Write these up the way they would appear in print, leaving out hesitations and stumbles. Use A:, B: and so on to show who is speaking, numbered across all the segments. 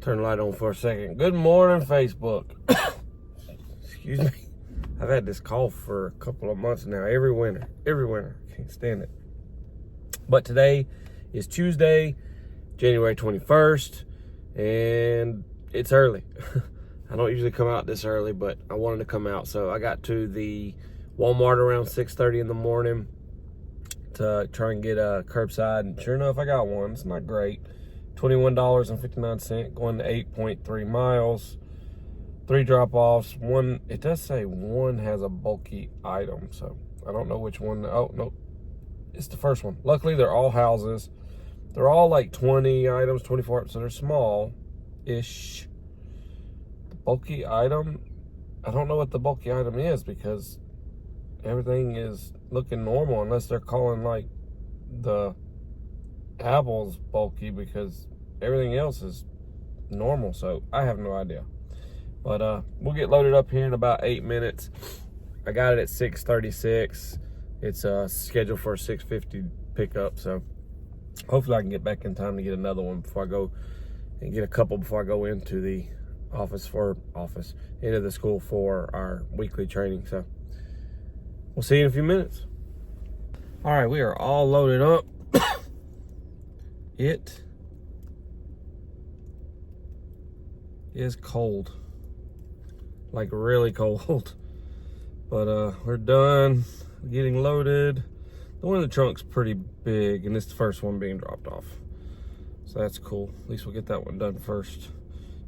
A: Turn the light on for a second. Good morning, Facebook. Excuse me. I've had this cough for a couple of months now. Every winter. Can't stand it. But today is Tuesday, January 21st, and it's early. I don't usually come out this early, but I wanted to come out. So I got to the Walmart around 6:30 in the morning to try and get a curbside. And sure enough, I got one. It's not great. $21.59, going to 8.3 miles. 3 drop-offs. One, it does say one has a bulky item, so I don't know which one. Oh, no. It's the first one. Luckily, they're all houses. They're all like 20 items, 24, so they're small-ish. The bulky item, I don't know what the bulky item is because everything is looking normal unless they're calling like the apples bulky because everything else is normal, so I have no idea. But we'll get loaded up here in about 8 minutes. I got it at 6:36. It's scheduled for a 6:50 pickup, so hopefully I can get back in time to get another one before I go and get a couple before I go into the into the school for our weekly training. So we'll see you in a few minutes. All right, we are all loaded up. It is cold, like really cold, but we're done getting loaded. The one in the trunk's pretty big, and it's the first one being dropped off, so that's cool. At least we'll get that one done first.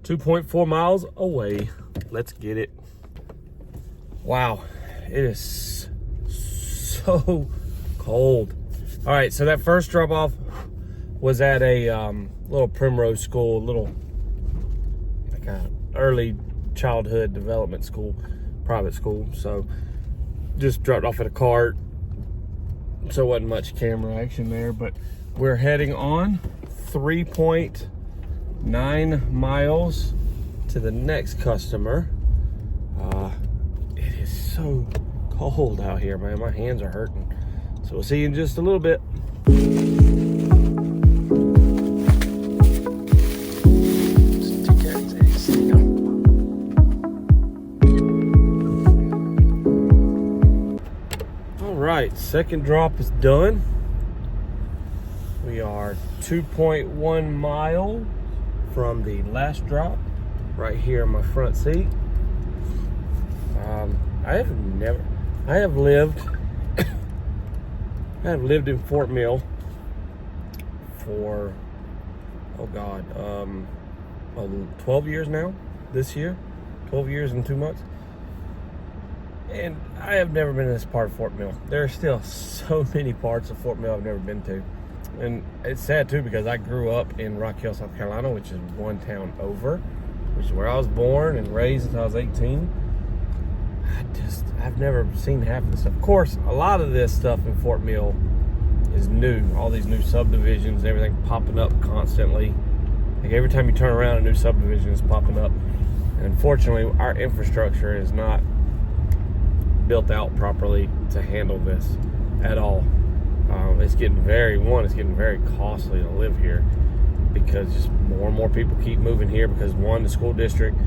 A: 2.4 miles away. Let's get it. Wow, it is so cold. All right, so that first drop off was at a little Primrose school, like a early childhood development school, private school. So just dropped off at a cart, so wasn't much camera action there, but we're heading on 3.9 miles to the next customer. It is so cold out here, man. My hands are hurting. So we'll see you in just a little bit. Right, second drop is done. We are 2.1 mile from the last drop, right here in my front seat. I have lived in Fort Mill for 12 years now. This year, 12 years and 2 months. And I have never been in this part of Fort Mill. There are still so many parts of Fort Mill I've never been to. And it's sad too because I grew up in Rock Hill, South Carolina, which is one town over, which is where I was born and raised until I was 18. I've never seen half of this stuff. Of course, a lot of this stuff in Fort Mill is new. All these new subdivisions, everything popping up constantly. Like every time you turn around, a new subdivision is popping up. And unfortunately, our infrastructure is not built out properly to handle this at all. It's getting very costly to live here because just more and more people keep moving here because one, the school district,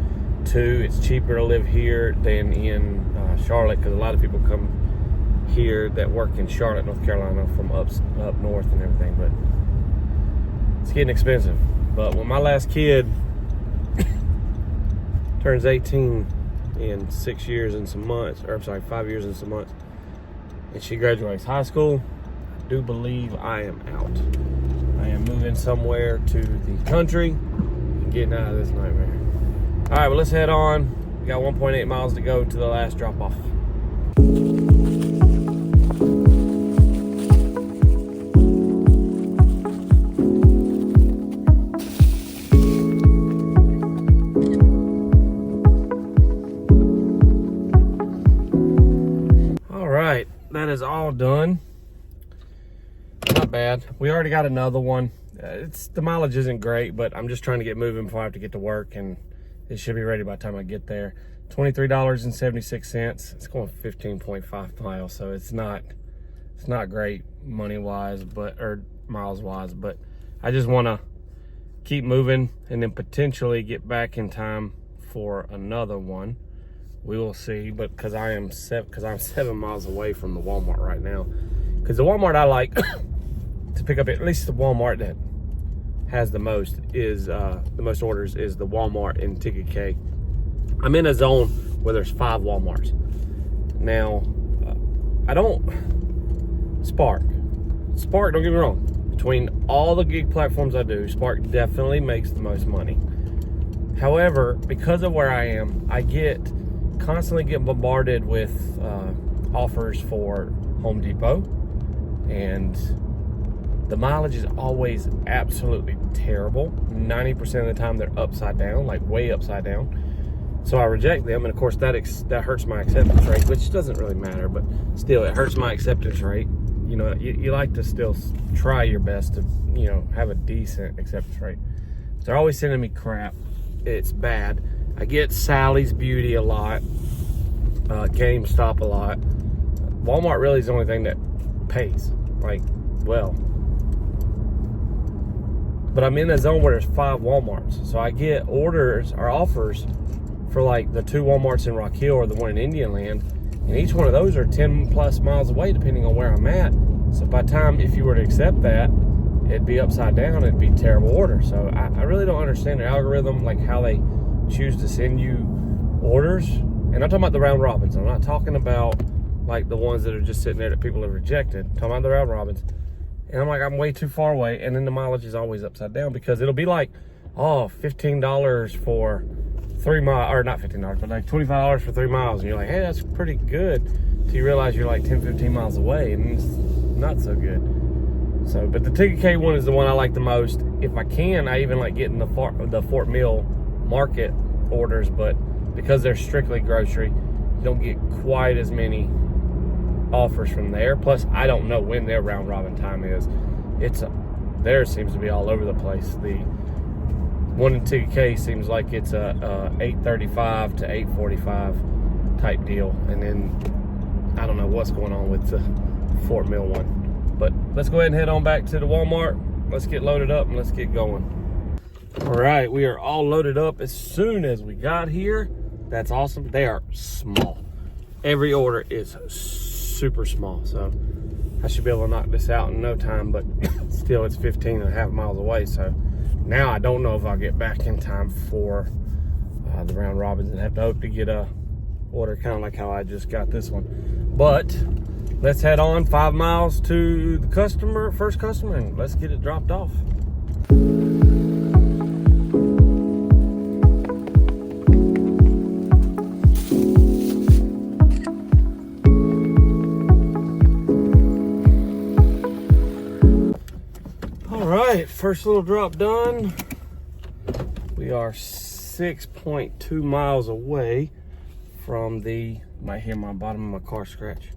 A: two, it's cheaper to live here than in Charlotte because a lot of people come here that work in Charlotte, North Carolina from up north and everything, but it's getting expensive. But when my last kid turns 18 in 6 years and some months, or I'm sorry, 5 years and some months, and she graduates high school, I do believe I am out. I am moving somewhere to the country and getting out of this nightmare. All right, well, let's head on. We got 1.8 miles to go to the last drop off. That is all done. Not bad. We already got another one. The mileage isn't great, but I'm just trying to get moving before I have to get to work, and it should be ready by the time I get there. $23.76. It's going 15.5 miles, so it's not great money wise, or miles wise, but I just want to
B: keep moving and then potentially get back in time for another one. We will see, but because I'm 7 miles away from the Walmart right now. Because the Walmart I like to pick up, at least the Walmart that has the most orders is the Walmart in TKK. I'm in a zone where there's 5 Walmarts. Now, Spark, don't get me wrong. Between all the gig platforms I do, Spark definitely makes the most money. However, because of where I am, I constantly get bombarded with offers for Home Depot, and the mileage is always absolutely terrible. 90% of the time they're upside down, like way upside down. So I reject them, and of course that hurts my acceptance rate, which doesn't really matter, but still it hurts my acceptance rate. You know, you like to still try your best to, you know, have a decent acceptance rate. They're always sending me crap. It's bad. I get Sally's Beauty a lot, GameStop a lot. Walmart really is the only thing that pays, like, well. But I'm in a zone where there's 5 Walmarts, so I get orders or offers for like the 2 Walmarts in Rock Hill or the one in Indian Land, and each one of those are 10 plus miles away depending on where I'm at. So by the time, if you were to accept that, it'd be upside down, it'd be a terrible order. So I really don't understand their algorithm, like how they choose to send you orders. And I'm talking about the round robins. I'm not talking about like the ones that are just sitting there that people have rejected. I'm talking about the round robins. And I'm like, I'm way too far away, and then the mileage is always upside down, because it'll be like, oh, $15 for 3 miles, or not $15, but like $25 for 3 miles, and you're like, hey, that's pretty good, till you realize you're like 10, 15 miles away, and it's not so good. So, but the TKK one is the one I like the most. If I can, I even like getting the Fort Mill Market orders, but because they're strictly grocery, you don't get quite as many offers from there. Plus, I don't know when their round robin time is. Theirs seems to be all over the place. The one in TKK seems like it's a 8:35 to 8:45 type deal, and then I don't know what's going on with the Fort Mill one. But let's go ahead and head on back to the Walmart. Let's get loaded up and let's get going. All right, we are all loaded up as soon as we got here. That's awesome. They are small. Every order is super small, so I should be able to knock this out in no time, but still it's 15.5 miles away. So now I don't know if I'll get back in time for the round robins, and have to hope to get a order kind of like how I just got this one. But let's head on 5 miles to the first customer, and let's get it dropped off. All right, first little drop done. We are 6.2 miles away from the, might hear my bottom of my car scratch.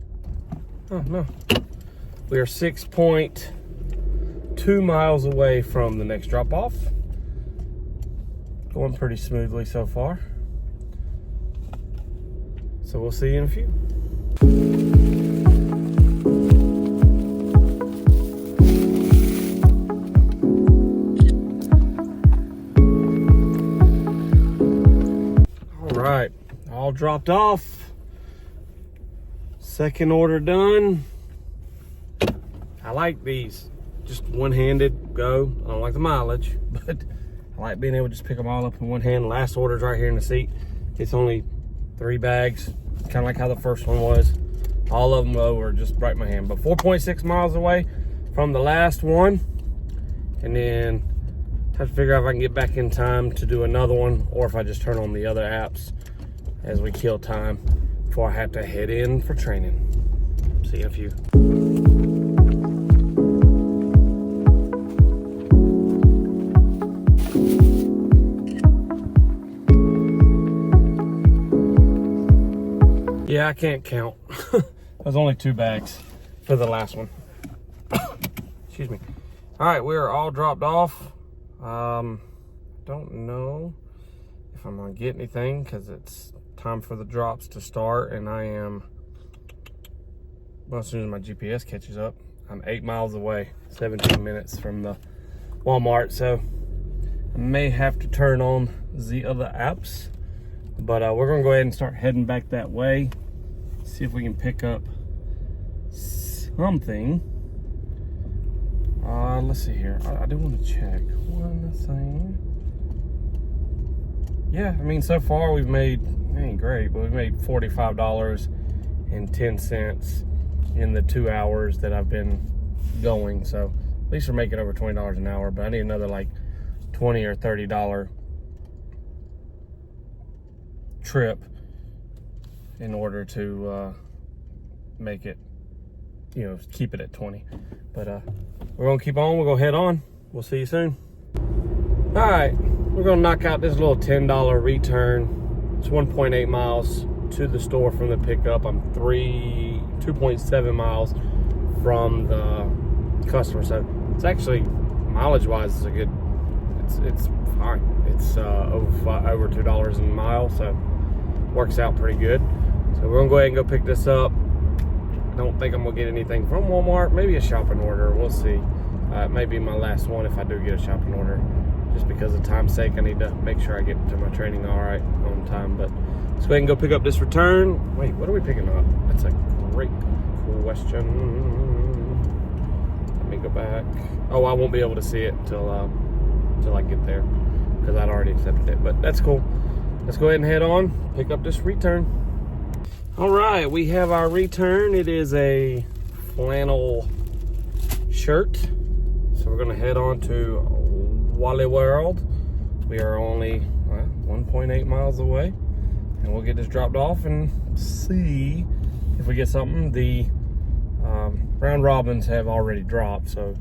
B: Oh, no. We are 6.2 miles away from the next drop off. Going pretty smoothly so far. So we'll see you in a few. All right, all dropped off. Second order done. I like these just one-handed go. I don't like the mileage, but I like being able to just pick them all up in one hand. Last order's right here in the seat. It's only 3 bags, kind of like how the first one was. All of them though were just right in my hand. But 4.6 miles away from the last one, and then have to figure out if I can get back in time to do another one, or if I just turn on the other apps as we kill time before I have to head in for training. See you in a few. Yeah, I can't count. There's only 2 bags for the last one. Excuse me. All right, we are all dropped off. Don't know if I'm gonna get anything, because it's time for the drops to start, and I am, well, as soon as my GPS catches up, I'm 8 miles away, 17 minutes from the Walmart. So I may have to turn on the other apps, but we're gonna go ahead and start heading back that way. See if we can pick up something. Let's see here. I do want to check one thing. Yeah, I mean, so far we've made, ain't great, but we've made $45.10 in the 2 hours that I've been going. So at least we're making over $20 an hour, but I need another like $20 or $30 trip in order to make it, you know, keep it at 20. But we're gonna keep on, we'll go head on. We'll see you soon. All right, we're gonna knock out this little $10 return. It's 1.8 miles to the store from the pickup. I'm 2.7 miles from the customer. So it's actually, mileage wise, it's a good, it's fine. It's over $2 a mile, so works out pretty good. So we're gonna go ahead and go pick this up. I don't think I'm gonna get anything from Walmart. Maybe a shopping order, we'll see. It may be my last one if I do get a shopping order. Just because of time's sake, I need to make sure I get to my training all right on time. But let's go ahead and go pick up this return. Wait, what are we picking up? That's a great question. Let me go back. Oh, I won't be able to see it until I get there because I'd already accepted it. But that's cool. Let's go ahead and head on, pick up this return. All right, we have our return. It is a flannel shirt. So we're gonna head on to Wally World. We are only 1.8 miles away, and we'll get this dropped off and see if we get something. The round robins have already dropped, so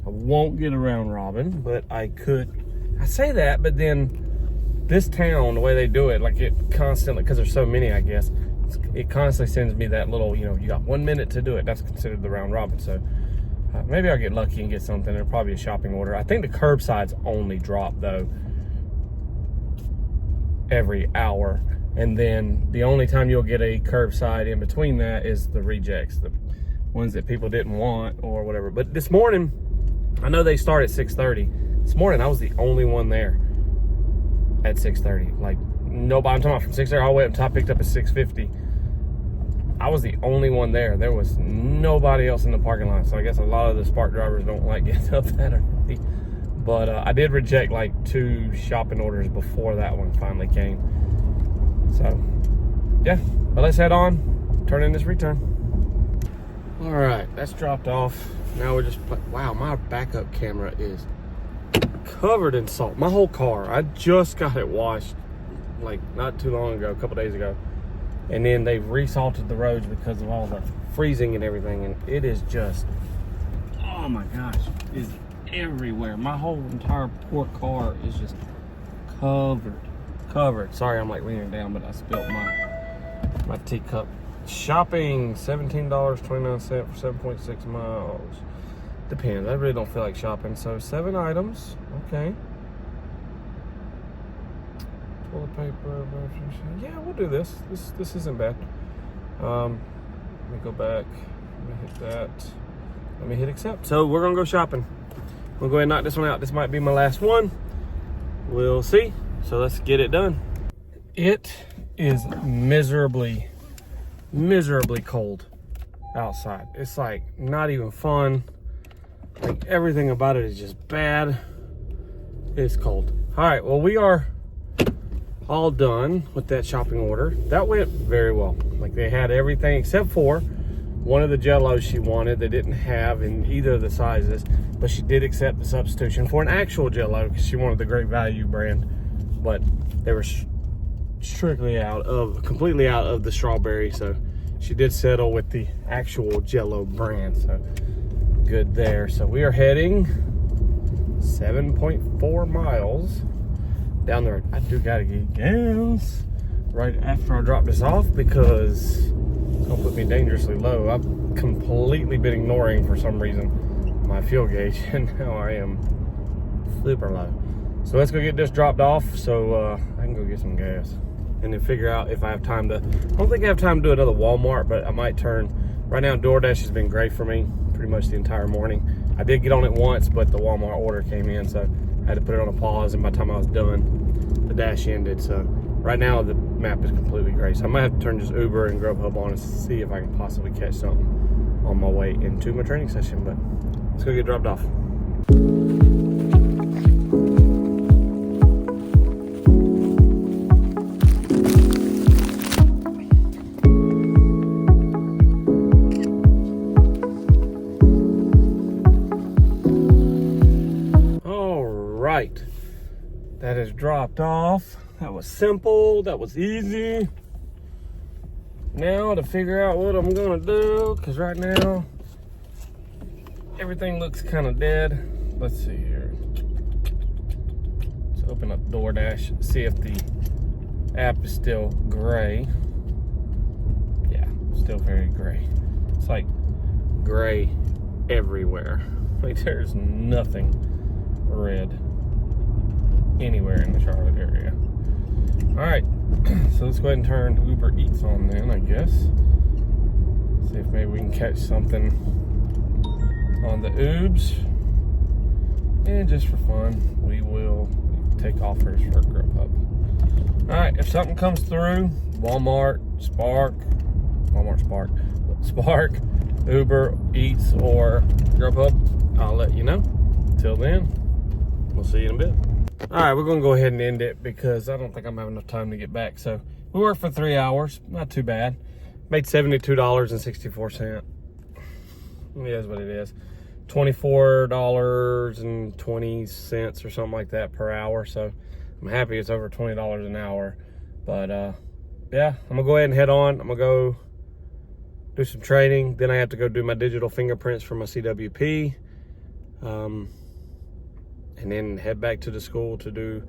B: I won't get a round robin, but I could. I say that, but then this town, the way they do it, like it constantly, because there's so many, I guess, it constantly sends me that little, you know, you got 1 minute to do it. That's considered the round robin. So maybe I'll get lucky and get something. It'll probably be a shopping order. I think the curbsides only drop though every hour, and then the only time you'll get a curbside in between that is the rejects, the ones that people didn't want or whatever. But this morning, I know they start at 6:30. This morning I was the only one there at 6:30. Like nobody. I'm talking about from 6:30 all the way up. Top picked up at 6:50. I was the only one there. There was nobody else in the parking lot. So I guess a lot of the Spark drivers don't like getting up that early. But I did reject like 2 shopping orders before that one finally came. So yeah, but let's head on, turn in this return. All right, that's dropped off. Now we're just, wow, my backup camera is covered in salt. My whole car, I just got it washed like not too long ago, a couple days ago. And then they've resalted the roads because of all the freezing and everything. And it is just, oh my gosh, it's everywhere. My whole entire port car is just covered. Sorry, I'm like leaning down, but I spilled my teacup. Shopping, $17.29 for 7.6 miles. Depends, I really don't feel like shopping. So 7 items, okay. Toilet paper, yeah, we'll do this. This isn't bad. Let me go back. Let me hit that. Let me hit accept. So we're gonna go shopping. We'll go ahead and knock this one out. This might be my last one. We'll see. So let's get it done. It is miserably cold outside. It's like not even fun. Like everything about it is just bad. It's cold. All right, well, we are all done with that shopping order. That went very well. Like they had everything except for one of the Jellos she wanted they didn't have in either of the sizes, but she did accept the substitution for an actual Jello because she wanted the Great Value brand, but they were completely out of the strawberry, so she did settle with the actual Jello brand. So good there. So we are heading 7.4 miles down the road. I do gotta get gas right after I drop this off because it's gonna put me dangerously low. I've completely been ignoring for some reason my fuel gauge, and now I am super low. So let's go get this dropped off so I can go get some gas and then figure out if I have time to. I don't think I have time to do another Walmart, but I might turn. Right now DoorDash has been great for me pretty much the entire morning. I did get on it once, but the Walmart order came in, so I I had to put it on a pause, and by the time I was done, the dash ended. So right now the map is completely gray. So I might have to turn just Uber and Grubhub on and see if I can possibly catch something on my way into my training session. But let's go get dropped off. Right, that is dropped off. That was simple, that was easy. Now to figure out what I'm gonna do, because right now everything looks kind of dead. Let's see here. Let's open up DoorDash, see if the app is still gray. Yeah, still very gray. It's like gray everywhere. Like there's nothing red anywhere in the Charlotte area. All right, so let's go ahead and turn Uber Eats on then, I guess. See if maybe we can catch something on the Ubs. And just for fun, we will take offers for Grubhub. All right, if something comes through, Walmart, Spark, Uber Eats, or Grubhub, I'll let you know. Till then, we'll see you in a bit. All right, we're gonna go ahead and end it because I don't think I'm having enough time to get back. So we worked for 3 hours, not too bad. Made $72.64. It is what it is. $24.20 or something like that per hour. So I'm happy it's over $20 an hour. But yeah, I'm gonna go ahead and head on. I'm gonna go do some training. Then I have to go do my digital fingerprints for my CWP. And then head back to the school to do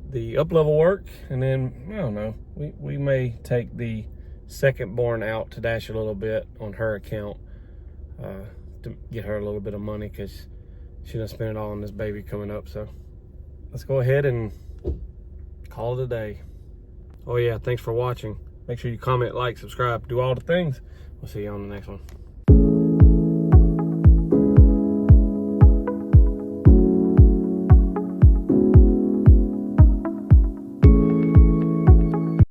B: the up-level work. And then, I don't know, we may take the second born out to Dash a little bit on her account to get her a little bit of money because she done spent it all on this baby coming up. So let's go ahead and call it a day. Oh yeah, thanks for watching. Make sure you comment, like, subscribe, do all the things. We'll see you on the next one.